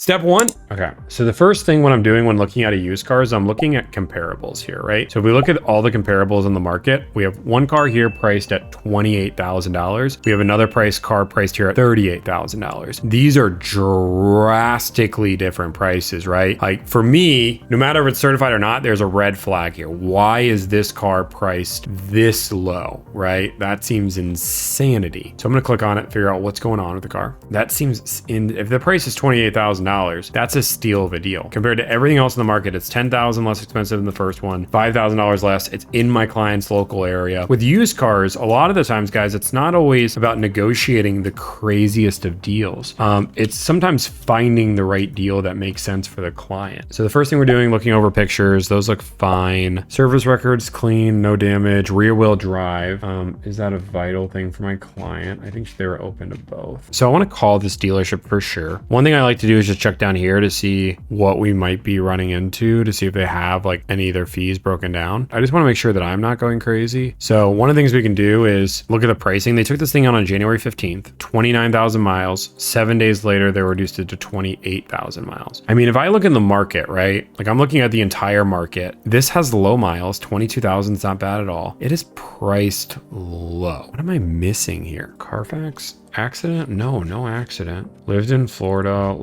Step one. Okay. So the first thing when I'm doing when looking at a used car is I'm looking at comparables here, right? So if we look at all the comparables in the market, we have one car here priced at $28,000. We have another car priced here at $38,000. These are drastically different prices, right? Like for me, no matter if it's certified or not, there's a red flag here. Why is this car priced this low, right? That seems insanity. So I'm gonna click on it, figure out what's going on with the car. That seems if the price is $28,000, that's a steal of a deal. Compared to everything else in the market, it's $10,000 less expensive than the first one, $5,000 less. It's in my client's local area. With used cars, a lot of the times, guys, it's not always about negotiating the craziest of deals. It's sometimes finding the right deal that makes sense for the client. So the first thing we're doing, looking over pictures, those look fine. Service records, clean, no damage, rear wheel drive. Is that a vital thing for my client? I think they were open to both. So I want to call this dealership for sure. One thing I like to do is just check down here to see what we might be running into, to see if they have like any of their fees broken down. I just want to make sure that I'm not going crazy. So one of the things we can do is look at the pricing. They took this thing out on January 15th, 29,000 miles. 7 days later, they reduced it to 28,000 miles. I mean, if I look in the market, right? Like I'm looking at the entire market. This has low miles, 22,000 is not bad at all. It is priced low. What am I missing here? Carfax? Accident? No accident. Lived in Florida.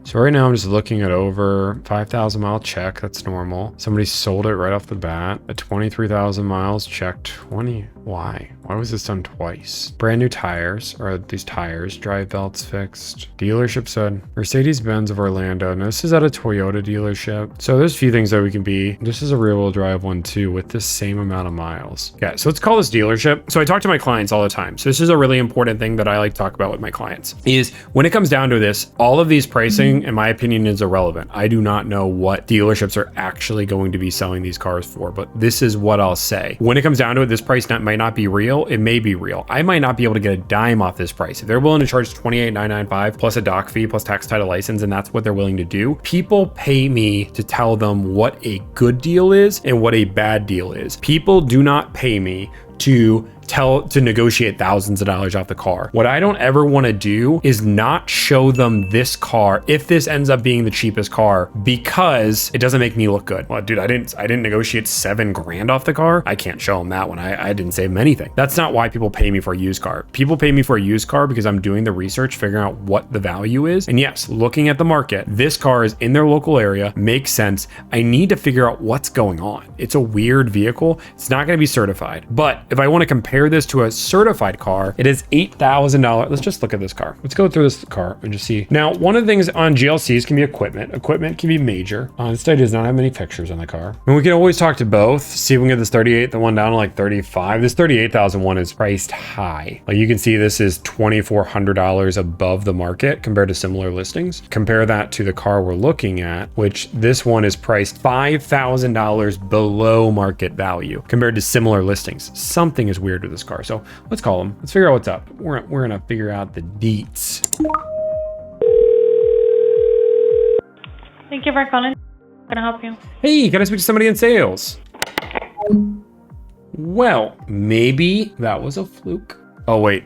So right now I'm just looking at over 5,000 mile check. That's normal. Somebody sold it right off the bat at 23,000 miles. Check 20. Why was this done twice? Brand new tires, or these tires, drive belts fixed. Dealership said Mercedes-Benz of Orlando. Now this is at a Toyota dealership. So there's a few things that we can be. This is a rear wheel drive one too with the same amount of miles. Yeah, so let's call this dealership. So I talk to my clients all the time. So this is a really important thing that I like to talk about with my clients is when it comes down to this, all of these pricing, in my opinion, is irrelevant. I do not know what dealerships are actually going to be selling these cars for, but this is what I'll say. When it comes down to it, this price might not be real. It may be real. I might not be able to get a dime off this price. If they're willing to charge $28,995 plus a doc fee plus tax title license, and that's what they're willing to do, people pay me to tell them what a good deal is and what a bad deal is. People do not pay me to negotiate thousands of dollars off the car. What I don't ever want to do is not show them this car if this ends up being the cheapest car because it doesn't make me look good. Well, dude, I didn't negotiate $7,000 off the car. I can't show them that one. I didn't save them anything. That's not why people pay me for a used car. People pay me for a used car because I'm doing the research, figuring out what the value is. And yes, looking at the market, this car is in their local area, makes sense. I need to figure out what's going on. It's a weird vehicle. It's not going to be certified. But if I want to compare this to a certified car, it is $8,000. Let's just look at this car. Let's go through this car and just see. Now, one of the things on GLCs can be equipment. Equipment can be major. This study does not have many pictures on the car. And we can always talk to both. See if we can get this 38, the one down to like 35. This 38,000 one is priced high. Like you can see this is $2,400 above the market compared to similar listings. Compare that to the car we're looking at, which this one is priced $5,000 below market value compared to similar listings. Something is weird with this car. So let's call them. Let's figure out what's up. We're gonna figure out the deets. Thank you for calling. Can I help you? Hey, can I speak to somebody in sales? Well, maybe that was a fluke. Oh, wait.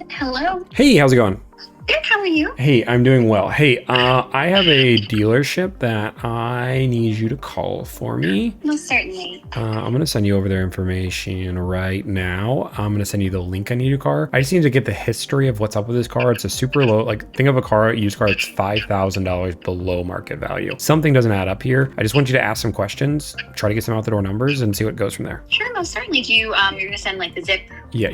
Hello. Hey, how's it going? Good, how are you? Hey, I'm doing well. Hey, I have a dealership that I need you to call for me. Most certainly. I'm going to send you over their information right now. I'm going to send you the link on your car. I just need to get the history of what's up with this car. It's a super low, like think of a used car that's $5,000 below market value. Something doesn't add up here. I just want you to ask some questions, try to get some out the door numbers and see what goes from there. Sure, most certainly. Do you, you're gonna send like the zip? Yeah.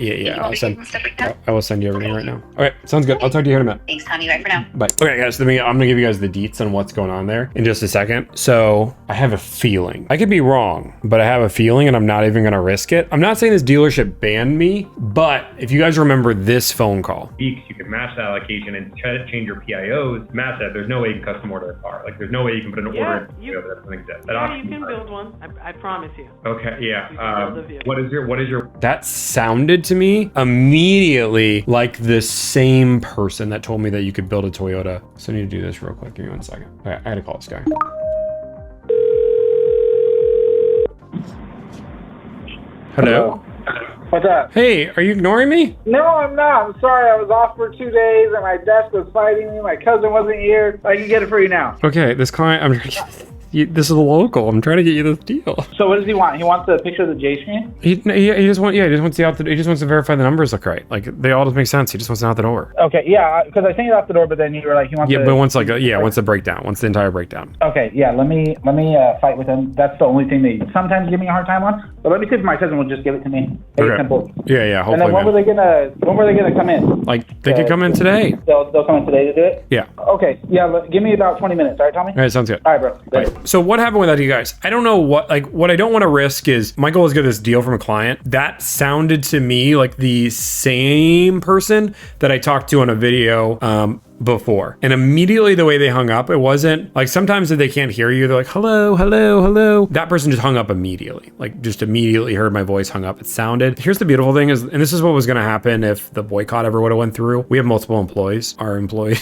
I will send you everything right now. All right, sounds good. Okay. I'll talk to you here in a minute. Thanks, Tommy. Bye for now. Bye. Okay, guys, I'm gonna give you guys the deets on what's going on there in just a second. So I have a feeling. I could be wrong, but I have a feeling and I'm not even gonna risk it. I'm not saying this dealership banned me, but if you guys remember this phone call. You can match that allocation and change your PIOs, match that. There's no way you can custom order a car. Like there's no way you can put an order in you, that doesn't exist. You can build one. I promise you. Okay, yeah. What is your That sounded to me immediately like the same person that told me that you could build a Toyota. So I need to do this real quick. Give me 1 second. Okay, I had to call this guy. Hello? What's up? Hey, are you ignoring me? No, I'm not. I'm sorry. I was off for 2 days and my desk was fighting me. My cousin wasn't here. I can get it for you now. Okay, this client, this is a local. I'm trying to get you this deal. So what does he want? He wants a picture of the J screen? He just wants he just wants to verify the numbers look right. Like they all just make sense. He just wants it out the door. Okay, yeah, because I sent it out the door, but then you were like, he wants Yeah, to... but once the breakdown, once the entire breakdown. Okay, yeah, let me fight with him. That's the only thing they sometimes give me a hard time on. But let me see if my cousin will just give it to me. Very simple. Yeah, And hopefully. then when were they gonna come in? Like they could come in today. They'll come in today to do it? Yeah. Okay, yeah, give me about 20 minutes. All right, Tommy? All right, sounds good. All right, bro. Right. So what happened with that, you guys? I don't know what I don't want to risk is my goal is to get this deal from a client. That sounded to me like the same person that I talked to on a video before. And immediately the way they hung up, it wasn't like sometimes if they can't hear you, they're like, hello, hello, hello. That person just hung up immediately. Like just immediately heard my voice, hung up. It sounded. Here's the beautiful thing is, and this is what was gonna happen if the boycott ever would have went through. We have multiple employees. Our employee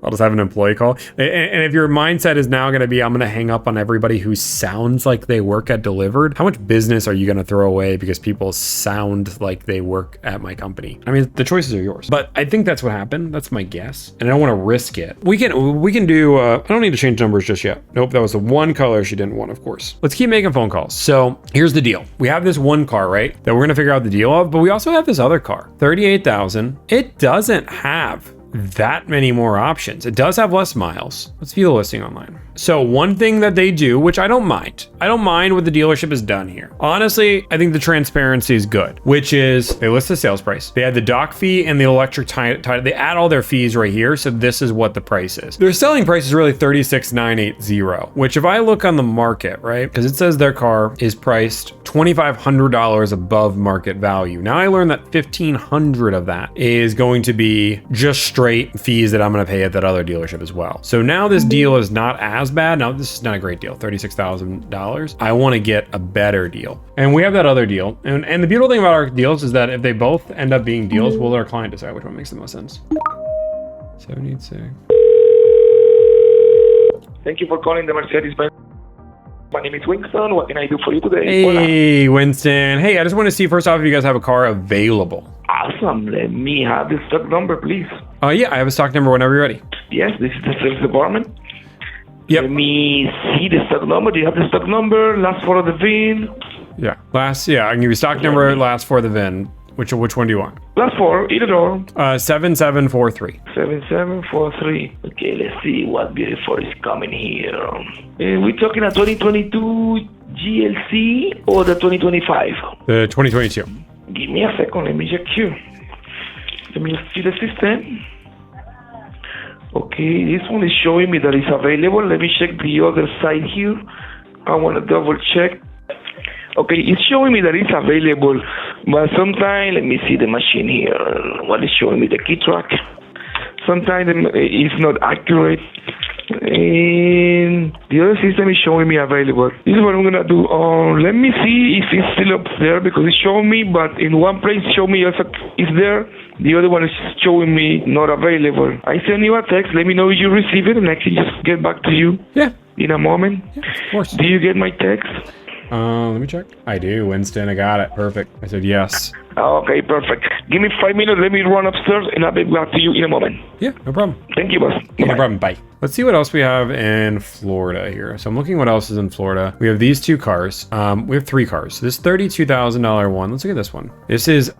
I'll just have an employee call. And if your mindset is now going to be, I'm going to hang up on everybody who sounds like they work at Delivered, how much business are you going to throw away because people sound like they work at my company? I mean, the choices are yours. But I think that's what happened. That's my guess. And I don't want to risk it. We can do, I don't need to change numbers just yet. Nope, that was the one color she didn't want, of course. Let's keep making phone calls. So here's the deal. We have this one car, right, that we're going to figure out the deal of, but we also have this other car, $38,000. It doesn't have that many more options. It does have less miles. Let's view the listing online. So one thing that they do, which I don't mind what the dealership has done here. Honestly, I think the transparency is good, which is they list the sales price. They add the dock fee and the electric title. They add all their fees right here. So this is what the price is. Their selling price is really $36,980, which if I look on the market, right, because it says their car is priced $2,500 above market value. Now I learned that $1,500 of that is going to be just straight fees that I'm going to pay at that other dealership as well. So now this deal is not as bad. Now this is not a great deal, $36,000. I want to get a better deal. And we have that other deal. And the beautiful thing about our deals is that if they both end up being deals, we'll let our client decide which one makes the most sense. 76. Thank you for calling the Mercedes-Benz. My name is Winston. What can I do for you today? Hey, Winston. Hey, I just want to see first off if you guys have a car available. Awesome. Let me have the stock number, please. Yeah, I have a stock number whenever you're ready. Yes, this is the sales department. Yep. Let me see the stock number. Do you have the stock number? Last four of the VIN? Yeah. I can give you stock number, last for the VIN. Which one do you want? Last four, either or. 7743. 7743. Okay, let's see what beautiful is coming here. We're talking a 2022 GLC or the 2025? The 2022. Give me a second. Let me check here. Let me see the system. Okay, this one is showing me that it's available. Let me check the other side here. I want to double check. Okay, it's showing me that it's available, but sometimes, let me see the machine here. What is showing me? The key track. Sometimes it's not accurate. And the other system is showing me available. This is what I'm gonna do. Let me see if it's still up there because it's showing me, but in one place it showed me also it's there. The other one is showing me not available. I send you a text. Let me know if you receive it, and I can just get back to you. Yeah. In a moment. Yeah, of course. Do you get my text? Let me check. I do, Winston. I got it. Perfect. I said yes. Okay, perfect. Give me 5 minutes. Let me run upstairs, and I'll be back to you in a moment. Yeah, no problem. Thank you, boss. No Bye. problem. Bye. Let's see what else we have in Florida here. So I'm looking what else is in Florida. We have these two cars. We have three cars. This $32,000 one. Let's look at this one. This is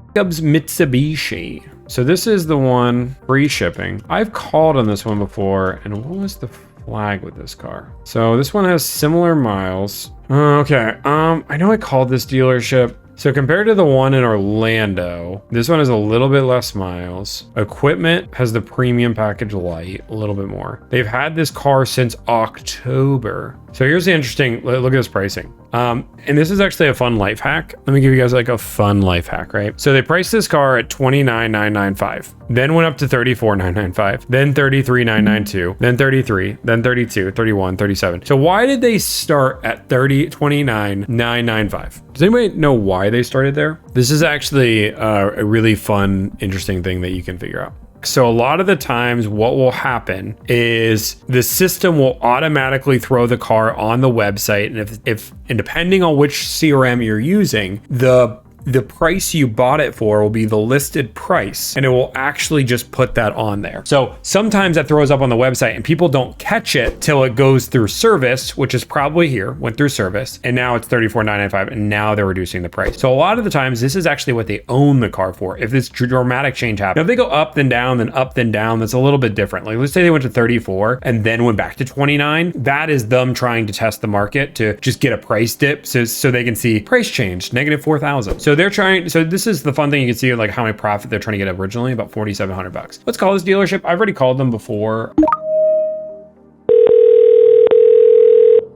Jacobs Mitsubishi. So this is the one free shipping. I've called on this one before, and what was the flag with this car? So this one has similar miles. Okay. I know I called this dealership. So compared to the one in Orlando, this one has a little bit less miles. Equipment has the premium package light, a little bit more. They've had this car since October. So here's the interesting, look at this pricing. And this is actually a fun life hack. Let me give you guys like a fun life hack, right? So they priced this car at $29,995, then went up to $34,995, then $33,992, then $33, then $32, $31, $37. So why did they start at $29,995? Does anybody know why they started there? This is actually a really fun, interesting thing that you can figure out. So a lot of the times what will happen is the system will automatically throw the car on the website. And if depending on which CRM you're using, the the price you bought it for will be the listed price, and it will actually just put that on there. So sometimes that throws up on the website and people don't catch it till it goes through service, which is probably here, went through service, and now it's $34,995, and now they're reducing the price. So a lot of the times this is actually what they own the car for. If this dramatic change happens, now if they go up then down, then up then down, that's a little bit different. Like let's say they went to 34 and then went back to 29. That is them trying to test the market to just get a price dip so they can see price change, negative 4,000. So they're trying, so this is the fun thing you can see, like how many profit they're trying to get originally, about $4,700. Let's call this dealership. I've already called them before.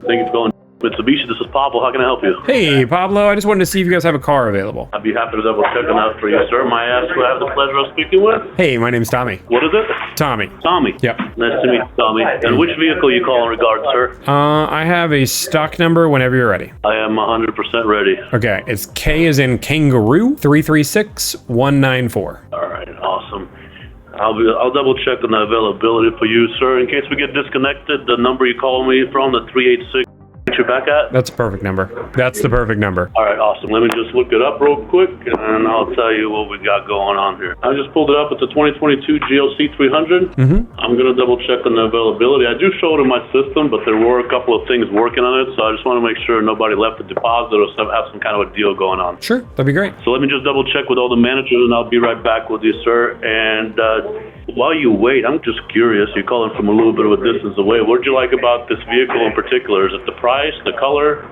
Thank you for calling Mitsubishi. This is Pablo. How can I help you? Hey, Pablo, I just wanted to see if you guys have a car available. I'd be happy to double check on that for you, sir. May I ask who I have the pleasure of speaking with? Hey, my name's Tommy. What is it? Tommy. Tommy. Yep. Nice to meet you, Tommy. And which vehicle you call in regards, sir? I have a stock number whenever you're ready. I am 100% ready. Okay, it's K as in kangaroo, 336194. All right, awesome. I'll double check on the availability for you, sir. In case we get disconnected, the number you call me from, the 386. You're back at? That's a perfect number. That's the perfect number. All right, awesome. Let me just look it up real quick, and I'll tell you what we got going on here. I just pulled it up. It's a 2022 GLC 300. I'm going to double check on the availability. I do show it in my system, but there were a couple of things working on it, so I just want to make sure nobody left a deposit or have some kind of a deal going on. Sure, that'd be great. So let me just double check with all the managers, and I'll be right back with you, sir. And while you wait, I'm just curious. You're calling from a little bit of a distance away. What did you like about this vehicle in particular? Is it the price, the color?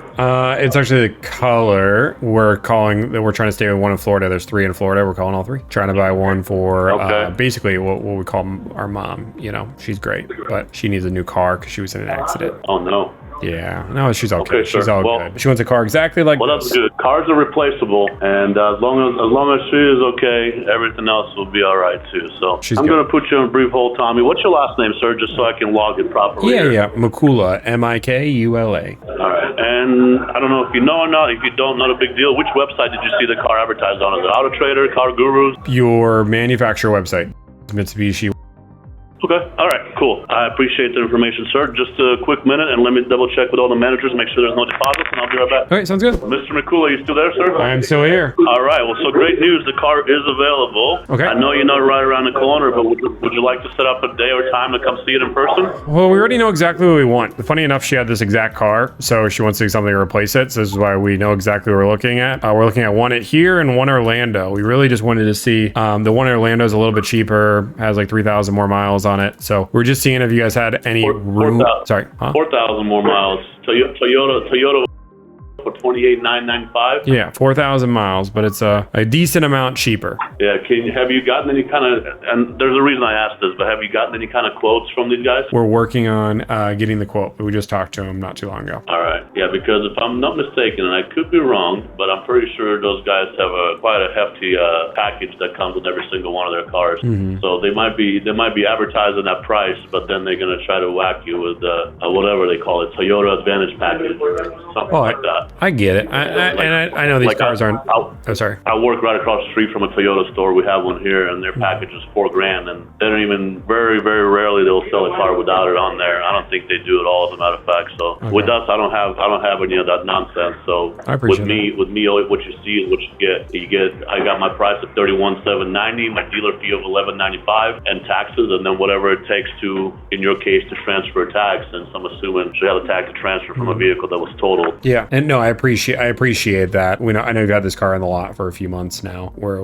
It's actually the color. We're trying to stay with one in Florida. There's 3 in Florida. We're calling all 3. Trying to buy one for basically what we call our mom. You know, she's great, but she needs a new car because she was in an accident. Oh, no. Yeah, no, she's okay. Okay, she's sure. all good. She wants a car exactly like Well, this. that's good. Cars are replaceable, and as long as she is okay, everything else will be all right too. So I'm going to put you on a brief hold, Tommy. What's your last name, sir, just so I can log it properly? Yeah, Mikula, Mikula. All right, and I don't know if you know or not. If you don't, not a big deal. Which website did you see the car advertised on? Is it Auto Trader, Car Gurus? Your manufacturer website, Mitsubishi. Okay. All right. Cool. I appreciate the information, sir. Just a quick minute, and let me double check with all the managers, make sure there's no deposits, and I'll be right back. All right, sounds good. Mr. Mikula, you still there, sir? I am still here. All right. Well, so great news. The car is available. Okay. I know you're not right around the corner, but would you like to set up a day or time to come see it in person? Well, we already know exactly what we want. Funny enough, she had this exact car, so she wants to do something to replace it. So this is why we know exactly what we're looking at. We're looking at one at here and one Orlando. We really just wanted to see the one in Orlando is a little bit cheaper, has like 3,000 more miles on it. So we're just seeing if you guys had any room. Sorry, 4,000 more miles. Toyota for $28,995. Yeah, 4,000 miles, but it's a decent amount cheaper. Yeah, have you gotten any kind of, and there's a reason I asked this, but have you gotten any kind of quotes from these guys? We're working on getting the quote. We just talked to them not too long ago. All right. Yeah, because if I'm not mistaken, and I could be wrong, but I'm pretty sure those guys have quite a hefty package that comes with every single one of their cars. So they might be advertising that price, but then they're going to try to whack you with whatever they call it, Toyota Advantage package, something like that. I get it. I know these cars aren't. Sorry. I work right across the street from a Toyota store. We have one here, and their package is $4,000, and they don't even very very rarely they'll sell a car without it on there. I don't think they do at all, as a matter of fact. So with us, I don't have any of that nonsense. So I appreciate with me, what you see is what you get. I got my price at $31,790, my dealer fee of $11.95, and taxes, and then whatever it takes to, in your case, to transfer a tax. And so I'm assuming you have a tax to transfer from a vehicle that was totaled. Yeah, and no, I appreciate that. I know you've had this car in the lot for a few months now. Where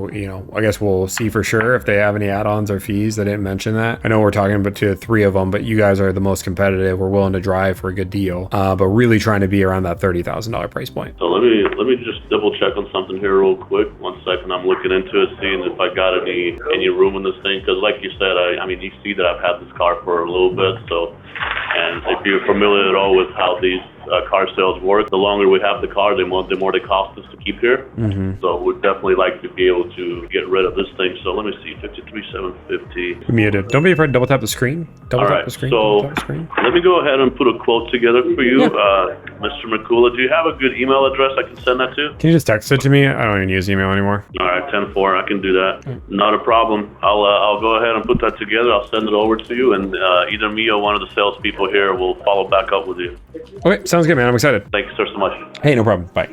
I guess we'll see for sure if they have any add-ons or fees. They didn't mention that. I know we're talking about 3 of them, but you guys are the most competitive. We're willing to drive for a good deal, but really trying to be around that $30,000 price point. So let me just double check on something here real quick. 1 second. I'm looking into it, seeing if I got any room in this thing. Because like you said, I mean, you see that I've had this car for a little bit. So, and if you're familiar at all with how these car sales work, the longer we have the car, the more they cost us to keep here. So we'd definitely like to be able to get rid of this thing. So let me see, 53,750. Muted. Don't be afraid to double tap the screen. Double tap the screen. So let me go ahead and put a quote together for you, Mr. Mikula. Do you have a good email address I can send that to? Can you just text it to me? I don't even use email anymore. All right, 10-4. I can do that. Not a problem. I'll go ahead and put that together. I'll send it over to you, and either me or one of the salespeople here will follow back up with you. Okay, sounds good, man. I'm excited. Thank you, sir, so much. Hey, no problem. Bye.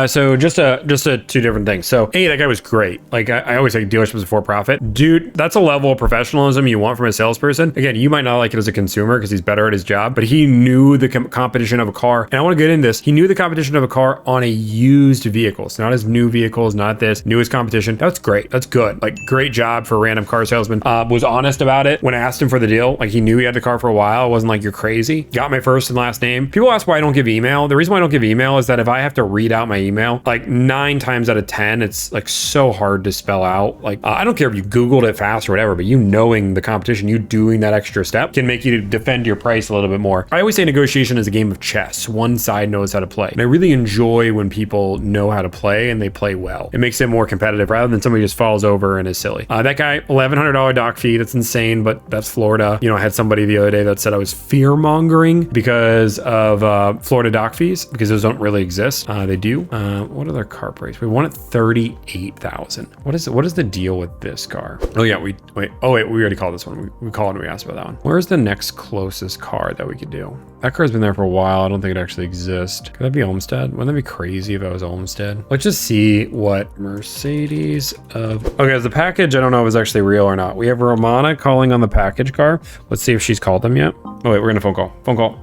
So just two different things. So A, that guy was great. Like I always say dealerships are for profit. Dude, that's a level of professionalism you want from a salesperson. Again, you might not like it as a consumer because he's better at his job, but he knew the competition of a car. And I want to get into this. He knew the competition of a car on a used vehicle. It's not his new vehicles, not this, knew his competition. That's great. That's good. Like great job for a random car salesman. Was honest about it. When I asked him for the deal, like he knew he had the car for a while. It wasn't like you're crazy. Got my first and last name. People ask why I don't give email. The reason why I don't give email is that if I have to read out my email, like 9 times out of 10, it's like so hard to spell out. Like I don't care if you Googled it fast or whatever, but you knowing the competition, you doing that extra step can make you defend your price a little bit more. I always say negotiation is a game of chess. One side knows how to play. And I really enjoy when people know how to play and they play well. It makes it more competitive rather than somebody just falls over and is silly. That guy, $1,100 doc fee. That's insane, but that's Florida. You know, I had somebody the other day that said I was fear mongering because of Florida doc fees, because those don't really exist. They do. What are their car price? We want it $38,000. What is the deal with this car? Oh yeah, we already called this one. We called and we asked about that one. Where's the next closest car that we could do? That car's been there for a while. I don't think it actually exists. Could that be Olmsted? Wouldn't that be crazy if I was Olmsted? Let's just see what Mercedes of... Okay, as the package, I don't know if it's actually real or not. We have Romana calling on the package car. Let's see if she's called them yet. Oh wait, we're gonna phone call. Phone call.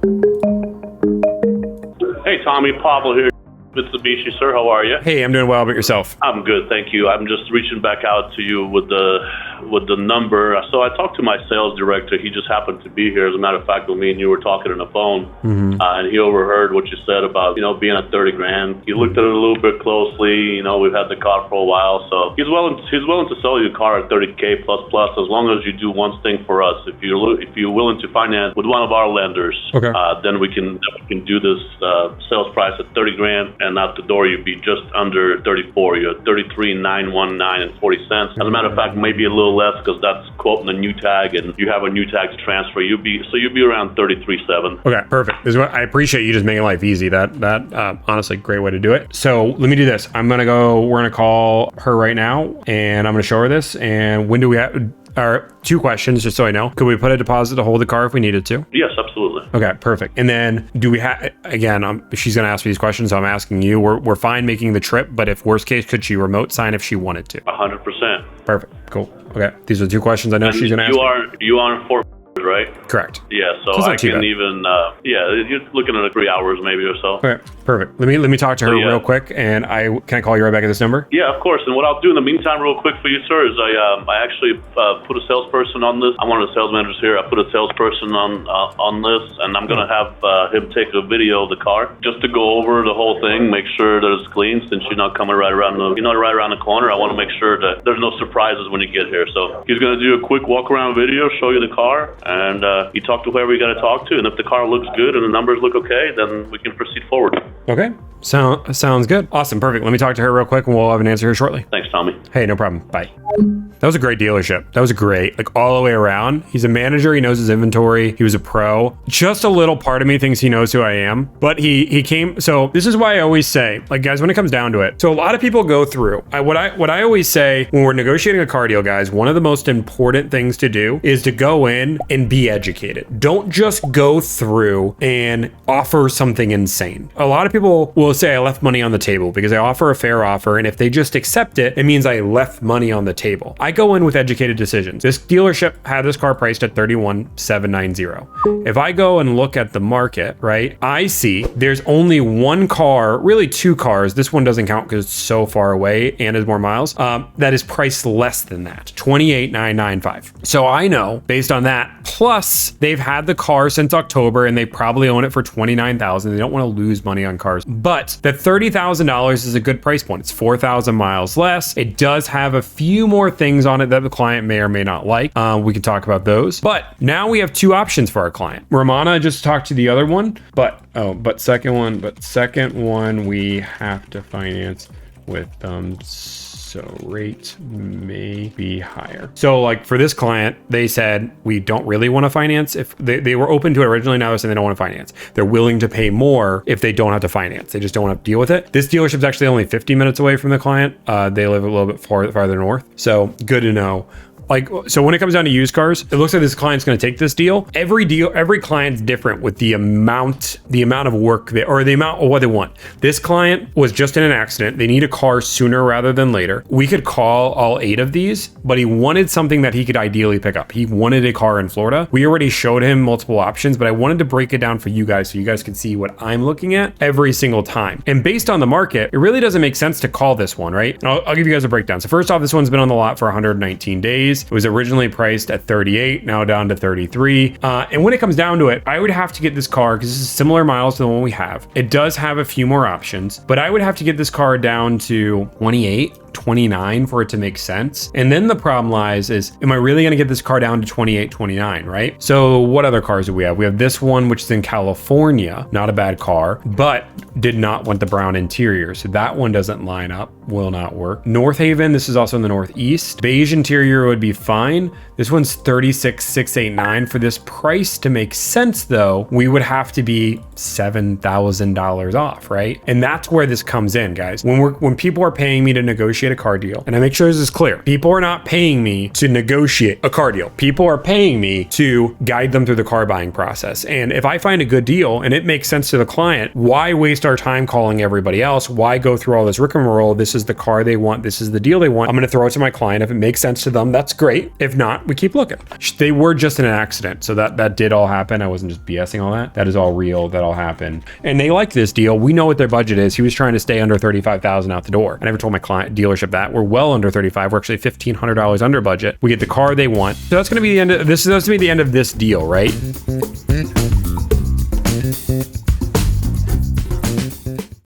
Hey, Tommy, Pablo here. Mitsubishi, sir. How are you? Hey, I'm doing well, but yourself? I'm good, thank you. I'm just reaching back out to you with the number. So I talked to my sales director. He just happened to be here. As a matter of fact, when me and you were talking on the phone, and he overheard what you said about, being at 30 grand. He looked at it a little bit closely. We've had the car for a while, so he's willing to sell you a car at 30K plus as long as you do one thing for us. If you're willing to finance with one of our lenders, okay, then we can do this sales price at 30 grand. And out the door, you'd be just under 34. You're at 33,919 and 40 cents. As a matter of fact, maybe a little less because that's quoting a new tag, and you have a new tag to transfer. You'd be around 33.7. Okay, perfect. I appreciate you just making life easy. That honestly, great way to do it. So let me do this. We're gonna call her right now, and I'm gonna show her this. And when do we have? Two questions, just so I know. Could we put a deposit to hold the car if we needed to? Yes, absolutely. Okay, perfect. And then do we have, again, she's going to ask me these questions, so I'm asking you. We're fine making the trip, but if worst case, could she remote sign if she wanted to? 100%. Perfect. Cool. Okay. These are the two questions I know she's going to ask. You are in Fort, right? Correct. Yeah, so I can even, you're looking at 3 hours maybe or so. Okay, perfect. Let me talk to her real quick, and can I call you right back at this number? Yeah, of course. And what I'll do in the meantime, real quick for you, sir, is I actually put a salesperson on this. I'm one of the sales managers here. I put a salesperson on this, and I'm gonna have him take a video of the car just to go over the whole thing, make sure that it's clean. Since you're not coming right around the corner, I want to make sure that there's no surprises when you get here. So he's gonna do a quick walk around video, show you the car, and you talk to whoever you got to talk to. And if the car looks good and the numbers look okay, then we can proceed forward. Okay. Sounds good. Awesome. Perfect. Let me talk to her real quick and we'll have an answer here shortly. Thanks, Tommy. Hey, no problem. Bye. That was a great dealership. That was great. Like all the way around. He's a manager. He knows his inventory. He was a pro. Just a little part of me thinks he knows who I am, but he came. So this is why I always say, like, guys, when it comes down to it. So a lot of people go through what I always say when we're negotiating a car deal, guys, one of the most important things to do is to go in and be educated. Don't just go through and offer something insane. A lot of people will say I left money on the table because I offer a fair offer. And if they just accept it, it means I left money on the table. I go in with educated decisions. This dealership had this car priced at $31,790. If I go and look at the market, right, I see there's only one car, really two cars. This one doesn't count because it's so far away and has more miles. That is priced less than that, $28,995. So I know based on that, plus they've had the car since October and they probably own it for $29,000. They don't want to lose money on cars, but that $30,000 is a good price point. It's 4,000 miles less. It does have a few more things on it that the client may or may not like. We can talk about those, but now we have two options for our client. Romana just talked to the other one, but second one we have to finance with so rate may be higher. So like for this client, they said, we don't really want to finance. If they were open to it originally, now they're saying they don't want to finance. They're willing to pay more if they don't have to finance. They just don't want to deal with it. This dealership's actually only 50 minutes away from the client. They live a little bit farther north. So good to know. Like, so when it comes down to used cars, it looks like this client's going to take this deal. Every client's different with the amount of work or the amount of what they want. This client was just in an accident. They need a car sooner rather than later. We could call all 8 of these, but he wanted something that he could ideally pick up. He wanted a car in Florida. We already showed him multiple options, but I wanted to break it down for you guys so you guys could see what I'm looking at every single time. And based on the market, it really doesn't make sense to call this one, right? And I'll give you guys a breakdown. So first off, this one's been on the lot for 119 days. It was originally priced at 38, now down to 33. And when it comes down to it, I would have to get this car, because this is similar miles to the one we have. It does have a few more options, but I would have to get this car down to 28, 29 for it to make sense. And then the problem lies is, am I really going to get this car down to 28, 29, right? So what other cars do we have? We have this one, which is in California, not a bad car, but did not want the brown interior. So that one doesn't line up, will not work. North Haven, this is also in the Northeast. Beige interior would be fine. This one's 36,689. For this price to make sense though, we would have to be $7,000 off, right? And that's where this comes in, guys. When people are paying me to negotiate a car deal, and I make sure this is clear, people are not paying me to negotiate a car deal. People are paying me to guide them through the car buying process. And if I find a good deal and it makes sense to the client, why waste our time calling everybody else? Why go through all this rigmarole? This is the car they want. This is the deal they want. I'm going to throw it to my client. If it makes sense to them, that's great. If not, we keep looking. They were just in an accident. So that did all happen. I wasn't just BSing all that. That is all real. That all happened. And they liked this deal. We know what their budget is. He was trying to stay under $35,000 out the door. I never told my client dealership that. We're well under 35. We're actually $1,500 under budget. We get the car they want. So that's going to be the end of this. That's going to be the end of this deal, right?